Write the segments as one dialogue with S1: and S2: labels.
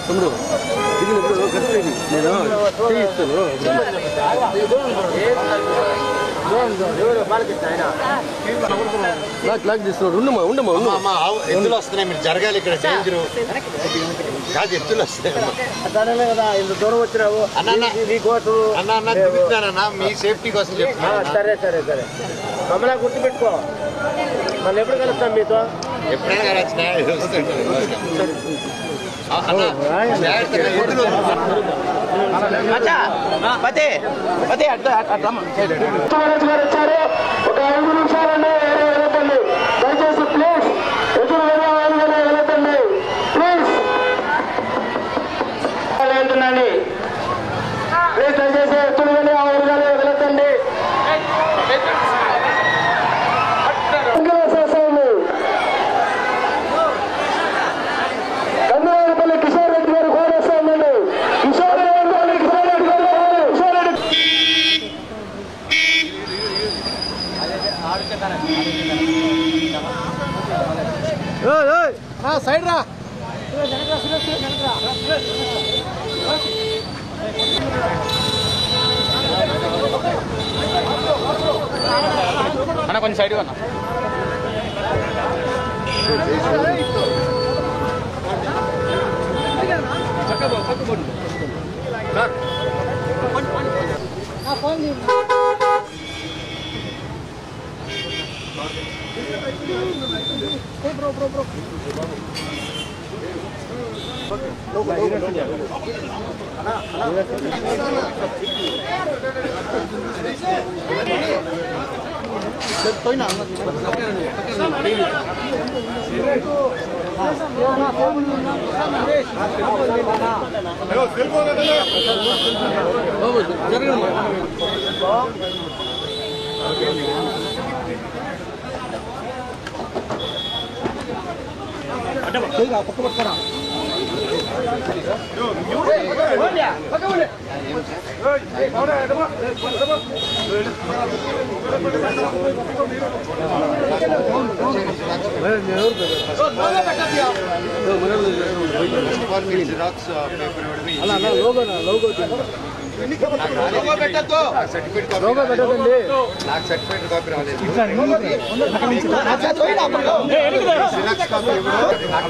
S1: తమ్ముడు దిగినప్పుడు కరెక్ట్ నేను చేయిస్తాను. లాక్ చేస్తున్నాడు. ఉండమ్మా
S2: ఎద్దులు వస్తున్నాయి, మీరు జరగాలి. ఇక్కడ డేంజరు కాదు, ఎద్దులు వస్తున్నాయి
S3: కదా. ఇంత దూరం వచ్చినావు
S2: అన్న మీ సేఫ్టీ కోసం చెప్తున్నా.
S3: సరే సరే సరే మమ్మల్ని గుర్తుపెట్టుకో. మళ్ళీ ఎప్పుడు కలుస్తాం మీతో?
S2: ఎప్పుడైనా కలొచ్చినా
S3: వచ్చారు. ఒక 5 నిమిషాలండి వెళ్ళండి దయచేసి ప్లీజ్. ఎదురు వెళ్ళండి ప్లీజ్. వెళ్తున్నాండి ప్లీజ్. దయచేసి ఎత్తులు వెళ్ళి ఆ ఊరుగానే వెళ్ళండి. కందువారిపల్లి కిషోర్ రెడ్డి గారు కోరేస్తామండి. కిషోర్ రెడ్డి గారు కిషోర్ రెడ్డి
S1: సైడ్ రా.
S4: అన్న కొంచెం సైడ్ అన్న.
S2: నాకు సర్టిఫికేట్ కాపీ రాలేదు.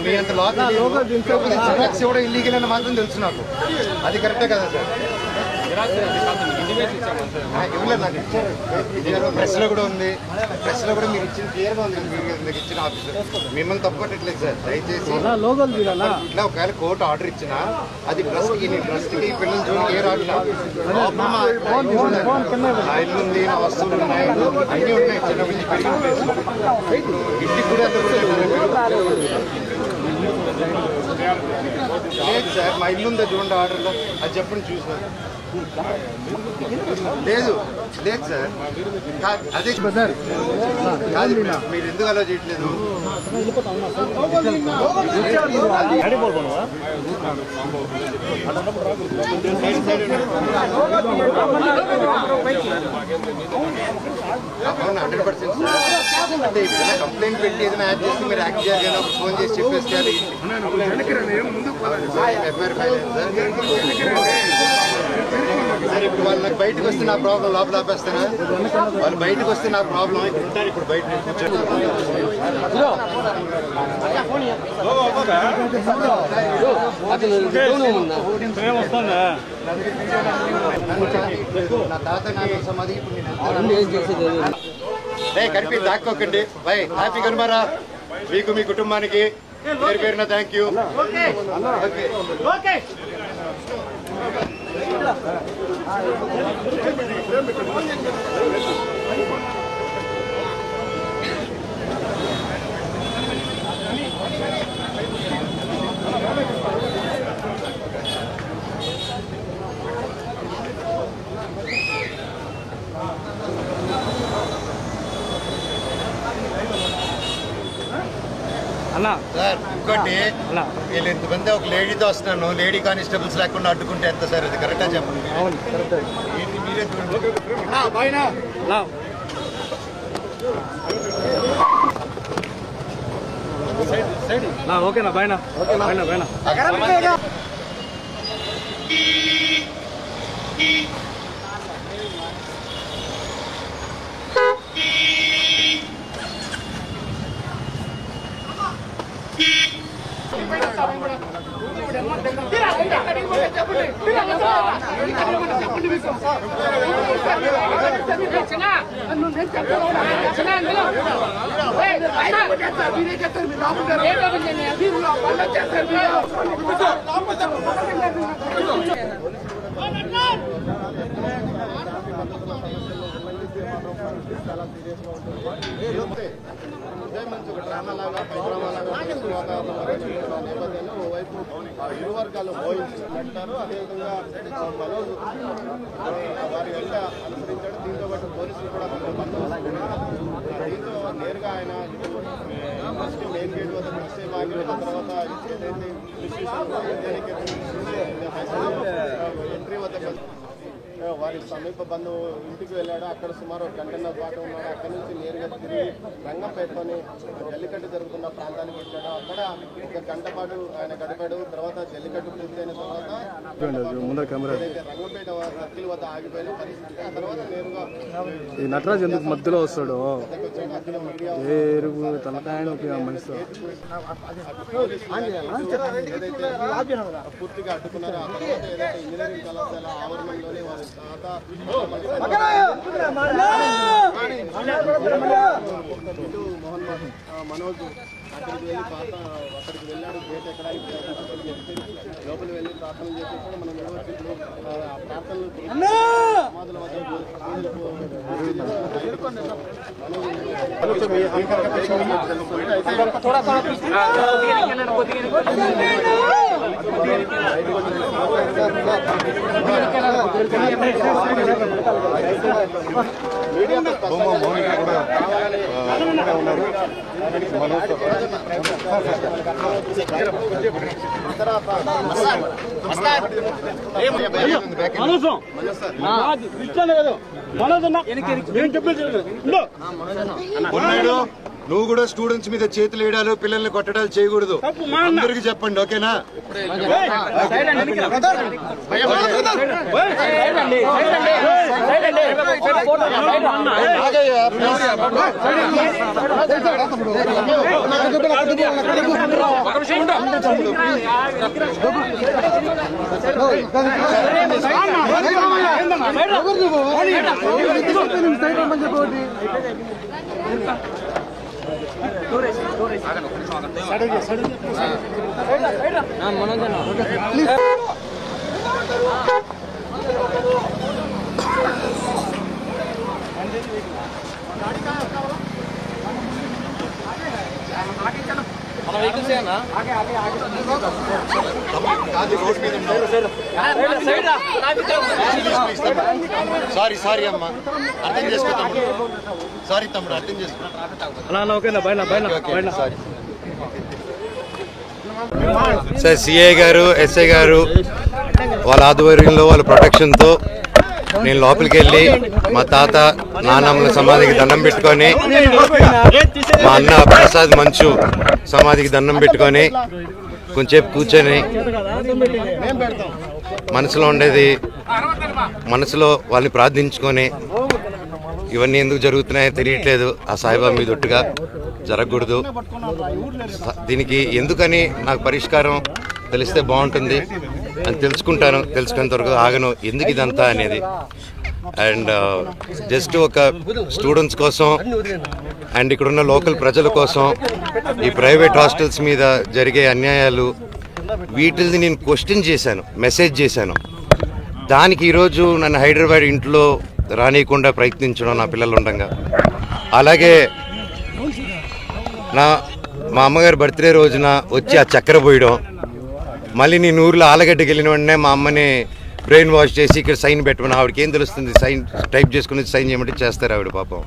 S2: మీ అంత లాక్స్ కూడా ఇల్లీగల్ అని మాత్రం తెలుసు నాకు. అది కరెక్టే కదా సార్? ఇవ్వలేదు నాకు. ప్రెస్ లో కూడా ఉంది. ప్రెస్ లో కూడా మీరు ఇచ్చిన క్లియర్ గా ఉంది. మీకు ఇచ్చిన ఆఫీసర్ మిమ్మల్ని తప్పట్టట్లేదు సార్. దయచేసి ఇట్లా ఒకవేళ కోర్టు ఆర్డర్ ఇచ్చినా అది ట్రస్ట్ కి పిల్లల జోలికి ఏ రాట్లా. నా ఇల్లు ఉంది, నా వస్తువులు ఉన్నాయి, అన్నీ ఉన్నాయి. చిన్న పిల్లలు పెరిగిన ప్లేస్ ఇంటికి కూడా లేదు సార్. మా ఇల్లు ఉందా చూడండి ఆర్డర్లో, అది చెప్పండి చూసినా. లేదు లేదు సార్. అదే కాదు, మీరు ఎందుకు అలా చేయట్లేదు? అవును 100% సార్. అంటే ఏదైనా కంప్లైంట్ పెట్టి ఏదైనా యాడ్ చేస్తే మీరు యాక్ట్ చేయాలి కదా. ఫోన్ చేసి చెప్పేసి చేయాలి. FIR file sir. ఇప్పుడు వాళ్ళు నాకు బయటకు వస్తే నా ప్రాబ్లం లోపల ఆపేస్తానా? వాళ్ళు బయటకు వస్తే నా ప్రాబ్లం. ఇక్కడ ఉంటారు ఇప్పుడు బయట. నా తాత నాన్న సమాధి కనిపి దాక్కోకండి. బై హ్యాపీ కనుమారా మీకు, మీ కుటుంబానికి పేరు పేరున థ్యాంక్ యూ. సార్ ఇంకోటి, వీళ్ళు ఇంతమంది ఒక లేడీతో వస్తున్నాను, లేడీ కానిస్టేబుల్స్ లేకుండా అడ్డుకుంటే ఎంత సార్? అది కరెక్టా చెప్పండి. మీరే చూడండి. సైడ్
S1: ఓకేనా బాయ్నా బాయ్నా
S2: చాలా సీరియస్గా ఉంటుంది. మంచి ఒక డ్రామా లాగా పైడ్రామా లాగా నేపథ్యంలో ఓవైపు ఇరు వర్గాలు పోయించారు. అదేవిధంగా మనోజ్ వారి వెంట అనుసరించాడు. దీంతో పాటు పోలీసులు కూడా దీంతో నేరుగా ఆయన ఫస్ట్ మెయిన్ గేట్ వద్ద కాసేపు ఆగిన తర్వాత ఏదైతే ఎంట్రీ వద్ద వారి సమీప బంధువు ఇంటికి వెళ్ళాడు. అక్కడ సుమారు ఒక గంటన్నర పాటు ఉన్నాడు. అక్కడి నుంచి నేరుగా తిరిగి రంగంపేటలోని జల్లికట్టు జరుగుతున్న ప్రాంతానికి వచ్చాడు. అక్కడ ఒక గంట పాటు ఆయన గడిపాడు. తర్వాత జల్లికట్టు పూర్తయిన తర్వాత రంగంపేట సర్కిల్ వద్ద ఆగిపోయిన పరిస్థితి. ఆ తర్వాత నేరుగా
S1: ఈ నటరాజ్ ఎందుకు మధ్యలో వస్తాడు
S2: పూర్తిగా అడ్డుకున్నారు. ఆ తర్వాత ఏదైతే ఇంజనీరింగ్ కళాశాల ఆవరణలోనే వారి మనోజ్ అక్కడికి వెళ్ళాడు. గేట్ ఎక్కడ లోపలి వెళ్ళి ప్రార్థనలు చేసేప్పుడు మనం యూనివర్సిటీలో ప్రార్థనలు సమాధుల నువ్వు కూడా స్టూడెంట్స్ మీద చేతులు వేయడాలు పిల్లల్ని కొట్టడాలు చేయకూడదు. అందరికి చెప్పండి, ఓకేనా? సారీ సారీ అమ్మా, అర్థం చేసుకో తమ్ముడు. సారీ తమ్ముడు, అర్థం చేసుకో.
S4: సార్ సిఐ గారు, ఎస్ఐ గారు వాళ్ళ ఆధ్వర్యంలో వాళ్ళ ప్రొటెక్షన్తో నేను లోపలికి వెళ్ళి మా తాత నాన్నమ్మల సమాధికి దండం పెట్టుకొని, మా అన్న ప్రసాద్ మంచు సమాధికి దండం పెట్టుకొని కొంచెంసేపు కూర్చొని మనసులో ఉండేది మనసులో వాళ్ళని ప్రార్థించుకొని, ఇవన్నీ ఎందుకు జరుగుతున్నాయో తెలియట్లేదు, ఆ సాయిబాబా మీద ఒట్టుగా జరగకూడదు, దీనికి ఎందుకని నాకు పరిష్కారం తెలిస్తే బాగుంటుంది అని తెలుసుకుంటాను. తెలుసుకునేంత వరకు ఆగను, ఎందుకు ఇదంతా అనేది. అండ్ జస్ట్ ఒక స్టూడెంట్స్ కోసం అండ్ ఇక్కడున్న లోకల్ ప్రజల కోసం ఈ ప్రైవేట్ హాస్టల్స్ మీద జరిగే అన్యాయాలు వీటిని నేను క్వశ్చన్ చేశాను, మెసేజ్ చేశాను. దానికి ఈరోజు నన్ను హైదరాబాద్ ఇంట్లో రానియకుండా ప్రయత్నించడం నా పిల్లలు ఉండగా, అలాగే మా అమ్మగారి బర్త్డే రోజున వచ్చి ఆ చక్కెర పోయడం, మళ్ళీ నేను ఊర్లో ఆలగడ్డకి వెళ్ళిన వెంటనే మా అమ్మని బ్రెయిన్ వాష్ చేసి ఇక్కడ సైన్ పెట్టమని, ఆవిడకి ఏం తెలుస్తుంది, సైన్ టైప్ చేసుకుని సైన్ చేయమంటే చేస్తారు ఆవిడ పాపం.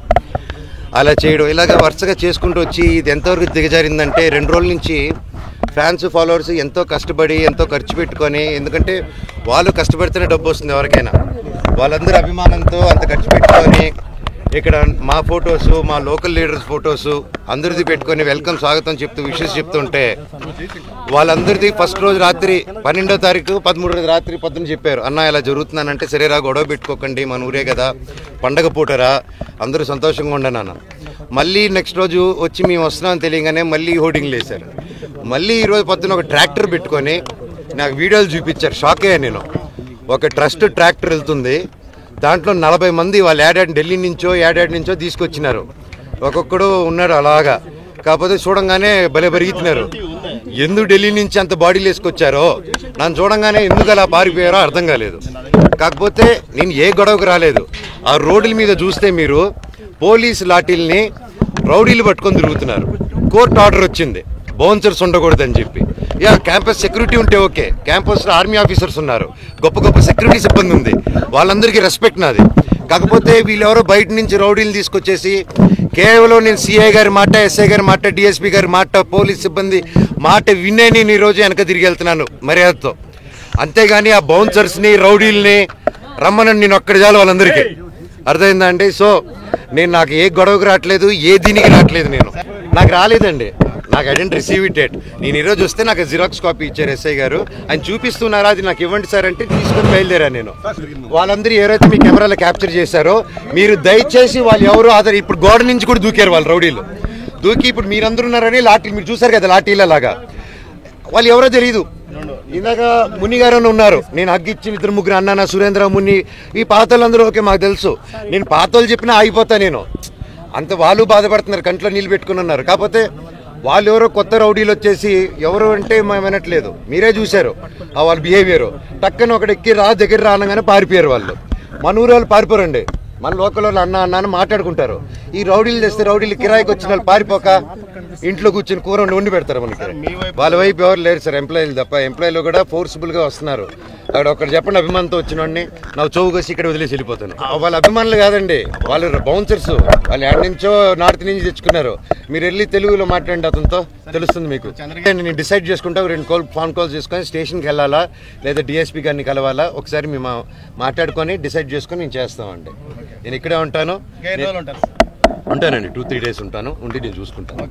S4: అలా చేయడం ఇలాగ వరుసగా చేసుకుంటూ వచ్చి ఇది ఎంతవరకు దిగజారిందంటే 2 రోజుల నుంచి ఫ్యాన్స్ ఫాలోవర్స్ ఎంతో కష్టపడి ఎంతో ఖర్చు పెట్టుకొని, ఎందుకంటే వాళ్ళు కష్టపడితేనే డబ్బు వస్తుంది ఎవరికైనా, వాళ్ళందరూ అభిమానంతో అంత ఖర్చు పెట్టుకొని ఇక్కడ మా ఫొటోస్, మా లోకల్ లీడర్స్ ఫొటోస్ అందరిది పెట్టుకొని వెల్కమ్ స్వాగతం చెప్తూ విషెస్ చెప్తుంటే వాళ్ళందరిది ఫస్ట్ రోజు రాత్రి 12వ తారీఖు 13వ రాత్రి పొద్దున చెప్పారు, అన్న ఇలా జరుగుతున్నానంటే సరేరా గొడవ పెట్టుకోకండి, మన ఊరే కదా, పండగ పూటరా, అందరూ సంతోషంగా ఉండను అన్న. మళ్ళీ నెక్స్ట్ రోజు వచ్చి మేము వస్తున్నామని తెలియగానే మళ్ళీ హోర్డింగ్లు వేశారు. మళ్ళీ ఈరోజు పొద్దున ఒక ట్రాక్టర్ పెట్టుకొని నాకు వీడియోలు చూపించారు, షాక్ అయ్యాను నేను. ఒక ట్రస్ట్ ట్రాక్టర్ వెళ్తుంది, దాంట్లో 40 మంది వాళ్ళు ఢిల్లీ నుంచో తీసుకొచ్చినారు. ఒక్కొక్కడు ఉన్నాడు అలాగా. కాకపోతే చూడంగానే భలే పెరుగుతున్నారు. ఎందుకు ఢిల్లీ నుంచి అంత బాడీలు వేసుకొచ్చారో నన్ను చూడంగానే ఎందుకు అలా పారిపోయారో అర్థం కాలేదు. కాకపోతే నేను ఏ గొడవకు రాలేదు. ఆ రోడ్ల మీద చూస్తే మీరు పోలీసు లాఠీల్ని రౌడీలు పట్టుకొని తిరుగుతున్నారు. కోర్టు ఆర్డర్ వచ్చింది బౌన్సర్స్ ఉండకూడదని చెప్పి. క్యాంపస్ సెక్యూరిటీ ఉంటే ఓకే, క్యాంపస్లో ఆర్మీ ఆఫీసర్స్ ఉన్నారు, గొప్ప గొప్ప సెక్యూరిటీ సిబ్బంది ఉంది, వాళ్ళందరికీ రెస్పెక్ట్ నాది. కాకపోతే వీళ్ళెవరో బయట నుంచి రౌడీలు తీసుకొచ్చేసి కేవలం నేను సిఐ గారి మాట, ఎస్ఐ గారి మాట, డిఎస్పీ గారి మాట, పోలీస్ సిబ్బంది మాట వినే నేను ఈరోజు వెనక తిరిగి వెళ్తున్నాను మర్యాదతో. అంతేగాని ఆ బౌన్సర్స్ని రౌడీల్ని రమ్మనని నేను ఒక్కడి చాలు వాళ్ళందరికీ. అర్థమైందా అండి? సో నాకు ఏ గొడవకు రావట్లేదు, ఏ దీనికి రావట్లేదు. నాకు రాలేదండి, నాకు I didn't receive it at. నేను ఈరోజు వస్తే నాకు జిరాక్స్ కాపీ ఇచ్చారు ఎస్ఐ గారు, ఆయన చూపిస్తున్నారా, అది నాకు ఇవ్వండి సార్ అంటే తీసుకొని బయలుదేరా నేను. వాళ్ళందరూ ఎవరైతే మీ కెమెరాలో క్యాప్చర్ చేశారో మీరు దయచేసి వాళ్ళు ఎవరు ఇప్పుడు గోడ నుంచి కూడా దూకారు వాళ్ళు రౌడీలు. దూకి ఇప్పుడు మీరందరూ ఉన్నారని లాఠీలు మీరు చూసారు కదా, లాఠీలలాగా వాళ్ళు ఎవరో తెలియదు. ఇందాక ముని గారు ఉన్నారు, నేను హగ్గిచ్చి 2-3 అన్నానా, సురేంద్ర, ముని, ఈ పాతలందరూ ఓకే మాకు తెలుసు. నేను పాతలు చెప్పినా ఆగిపోతా నేను. అంత వాళ్ళు బాధపడుతున్నారు, కంట్లో నీళ్ళు పెట్టుకుని ఉన్నారు. కాకపోతే వాళ్ళు ఎవరో కొత్త రౌడీలు వచ్చేసి ఎవరు అంటే మేము వినట్లేదు, మీరే చూశారు వాళ్ళ బిహేవియర్. టక్కన ఒకటి ఎక్కి దగ్గర రానగానే పారిపోయారు వాళ్ళు. మన ఊరు వాళ్ళు పారిపోరండి, మన లోకల్ వాళ్ళు అన్న అని మాట్లాడుకుంటారు. ఈ రౌడీలు తెస్తే రౌడీలు కిరాయికి వచ్చిన వాళ్ళు పారిపోక ఇంట్లో కూర్చొని కూర వండి పెడతారు మనకి. వాళ్ళ వైపు ఎవరు లేరు సార్, ఎంప్లాయీలు తప్ప. ఎంప్లాయీలు కూడా ఫోర్స్ఫుల్గా వస్తున్నారు. అక్కడ ఒకటి చెప్పండి, అభిమానంతో వచ్చిన వాడిని నా చౌకసి ఇక్కడ వదిలేసి వెళ్ళిపోతాను. వాళ్ళ అభిమానులు కాదండి, వాళ్ళు బౌన్సర్స్. వాళ్ళు ఎక్కడి నుంచో నార్త్ నుంచి తెచ్చుకున్నారు. మీరు వెళ్ళి తెలుగులో మాట్లాడండి, అతనితో తెలుస్తుంది మీకు. నేను డిసైడ్ చేసుకుంటా, 2 ఫోన్ కాల్స్ చేసుకొని స్టేషన్కి వెళ్ళాలా లేదా డిఎస్పీ గారిని కలవాలా ఒకసారి మేము మాట్లాడుకొని డిసైడ్ చేసుకొని నేను చేస్తామండి. నేను ఇక్కడే ఉంటాను, ఉంటానండి. 2-3 డేస్ ఉంటాను, ఉండి నేను చూసుకుంటాను.